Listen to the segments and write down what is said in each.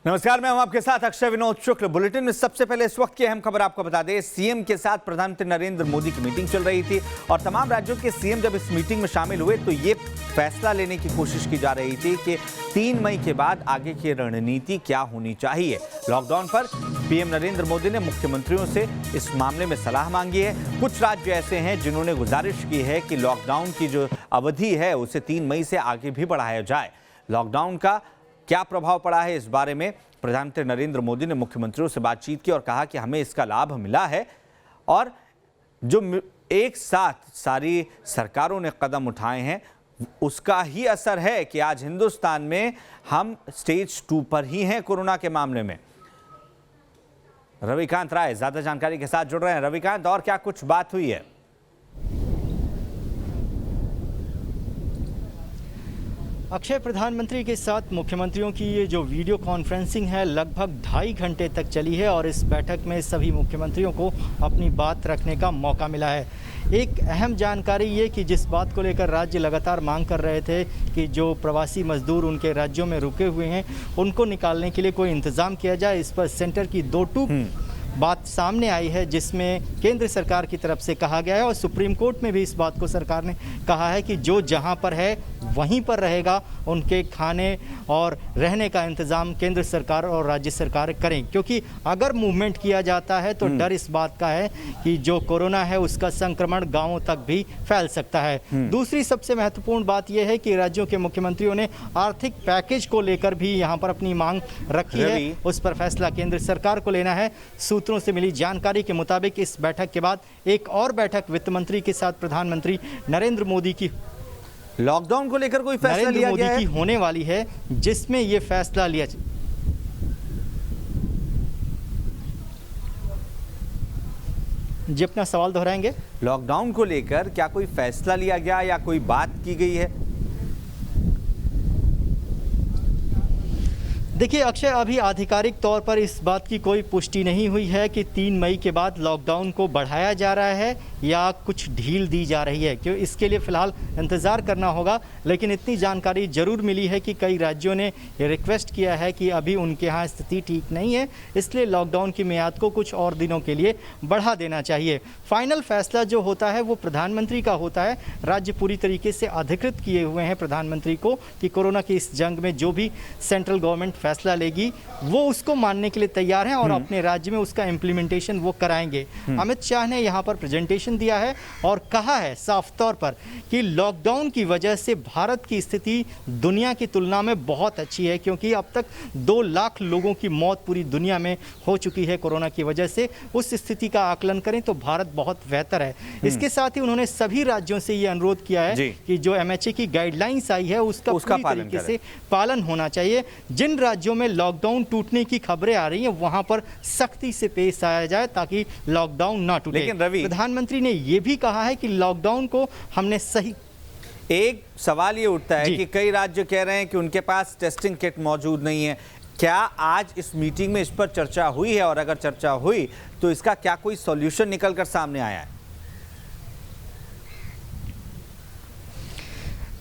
नमस्कार, मैं हूं आपके साथ अक्षय विनोद शुक्ल। बुलेटिन में सबसे पहले इस वक्त की अहम खबर आपको बता दें। सीएम के साथ प्रधानमंत्री नरेंद्र मोदी की मीटिंग चल रही थी और तमाम राज्यों के सीएम जब इस मीटिंग में शामिल हुए तो ये फैसला लेने की कोशिश की जा रही थी कि 3 मई के बाद आगे की रणनीति क्या होनी चाहिए। लॉकडाउन पर पीएम नरेंद्र मोदी ने मुख्यमंत्रियों से इस मामले में सलाह मांगी है। कुछ राज्य ऐसे हैं जिन्होंने गुजारिश की है कि लॉकडाउन की जो अवधि है उसे 3 मई से आगे भी बढ़ाया जाए। लॉकडाउन का क्या प्रभाव पड़ा है, इस बारे में प्रधानमंत्री नरेंद्र मोदी ने मुख्यमंत्रियों से बातचीत की और कहा कि हमें इसका लाभ मिला है और जो एक साथ सारी सरकारों ने कदम उठाए हैं उसका ही असर है कि आज हिंदुस्तान में हम स्टेज 2 पर ही हैं कोरोना के मामले में। रविकांत राय ज्यादा जानकारी के साथ जुड़ रहे हैं। रविकांत, और क्या कुछ बात हुई है? अक्षय, प्रधानमंत्री के साथ मुख्यमंत्रियों की ये जो वीडियो कॉन्फ्रेंसिंग है लगभग 2.5 घंटे तक चली है और इस बैठक में सभी मुख्यमंत्रियों को अपनी बात रखने का मौका मिला है। एक अहम जानकारी ये कि जिस बात को लेकर राज्य लगातार मांग कर रहे थे कि जो प्रवासी मजदूर उनके राज्यों में रुके हुए हैं उनको निकालने के लिए कोई इंतज़ाम किया जाए, इस पर सेंटर की 2 टूक बात सामने आई है, जिसमें केंद्र सरकार की तरफ से कहा गया है और सुप्रीम कोर्ट में भी इस बात को सरकार ने कहा है कि जो जहां पर है वहीं पर रहेगा, उनके खाने और रहने का इंतज़ाम केंद्र सरकार और राज्य सरकार करें, क्योंकि अगर मूवमेंट किया जाता है तो डर इस बात का है कि जो कोरोना है उसका संक्रमण गाँवों तक भी फैल सकता है। दूसरी सबसे महत्वपूर्ण बात यह है कि राज्यों के मुख्यमंत्रियों ने आर्थिक पैकेज को लेकर भी यहाँ पर अपनी मांग रखी है, उस पर फैसला केंद्र सरकार को लेना है। सूत्रों से मिली जानकारी के मुताबिक इस बैठक के बाद एक और बैठक वित्त मंत्री के साथ प्रधानमंत्री नरेंद्र मोदी की लॉकडाउन को लेकर कोई फैसला लिया गया है की होने वाली है, जिसमें यह फैसला लिया जी। अपना सवाल दोहराएंगे। लॉकडाउन को लेकर क्या कोई फैसला लिया गया या कोई बात की गई है? देखिए अक्षय, अभी आधिकारिक तौर पर इस बात की कोई पुष्टि नहीं हुई है कि 3 मई के बाद लॉकडाउन को बढ़ाया जा रहा है या कुछ ढील दी जा रही है, क्यों इसके लिए फ़िलहाल इंतज़ार करना होगा। लेकिन इतनी जानकारी ज़रूर मिली है कि कई राज्यों ने ये रिक्वेस्ट किया है कि अभी उनके यहाँ स्थिति ठीक नहीं है, इसलिए लॉकडाउन की मियाद को कुछ और दिनों के लिए बढ़ा देना चाहिए। फाइनल फैसला जो होता है वो प्रधानमंत्री का होता है। राज्य पूरी तरीके से अधिकृत किए हुए हैं प्रधानमंत्री को कि कोरोना की इस जंग में जो भी सेंट्रल गवर्नमेंट फैसला लेगी वो उसको मानने के लिए तैयार हैं और अपने राज्य में उसका इम्प्लीमेंटेशन वो कराएंगे। अमित शाह ने यहाँ पर प्रेजेंटेशन दिया है और कहा है साफ तौर पर कि लॉकडाउन की वजह से भारत की स्थिति दुनिया की तुलना में बहुत अच्छी है, क्योंकि अब तक 2 लाख लोगों की मौत पूरी दुनिया में हो चुकी है कोरोना की वजह से। उस स्थिति का आकलन करें तो भारत बहुत बेहतर है। इसके साथ ही उन्होंने सभी राज्यों से ये अनुरोध किया है कि जो MHA की गाइडलाइंस आई है उसका पूरी तरीके से पालन होना चाहिए। जिन राज्यों में लॉकडाउन टूटने की खबरें आ रही हैं वहां पर सख्ती से पेश आया जाए ताकि लॉकडाउन ना टूटे। लेकिन रवि, प्रधानमंत्री ने यह भी कहा है कि लॉकडाउन को हमने सही। एक सवाल ये उठता है कि कई राज्य कह रहे हैं कि उनके पास टेस्टिंग किट मौजूद नहीं है। क्या आज इस मीटिंग में इस पर चर्चा हुई है और अगर चर्चा हुई तो इसका क्या कोई सॉल्यूशन निकलकर सामने आया है?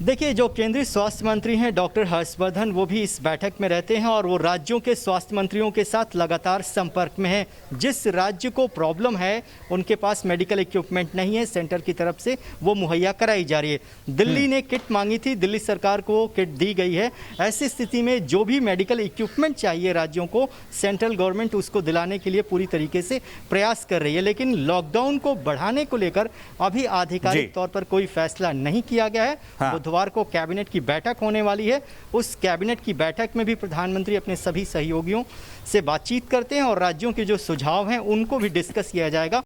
देखिए, जो केंद्रीय स्वास्थ्य मंत्री हैं डॉक्टर हर्षवर्धन, वो भी इस बैठक में रहते हैं और वो राज्यों के स्वास्थ्य मंत्रियों के साथ लगातार संपर्क में हैं। जिस राज्य को प्रॉब्लम है उनके पास मेडिकल इक्विपमेंट नहीं है, सेंटर की तरफ से वो मुहैया कराई जा रही है। दिल्ली ने किट मांगी थी, दिल्ली सरकार को किट दी गई है। ऐसी स्थिति में जो भी मेडिकल इक्विपमेंट चाहिए राज्यों को, सेंट्रल गवर्नमेंट उसको दिलाने के लिए पूरी तरीके से प्रयास कर रही है। लेकिन लॉकडाउन को बढ़ाने को लेकर अभी आधिकारिक तौर पर कोई फैसला नहीं किया गया है। बुधवार को कैबिनेट की बैठक होने वाली है। उस कैबिनेट की बैठक में भी प्रधानमंत्री अपने सभी सहयोगियों से बातचीत करते हैं और राज्यों के जो सुझाव हैं उनको भी डिस्कस किया जाएगा।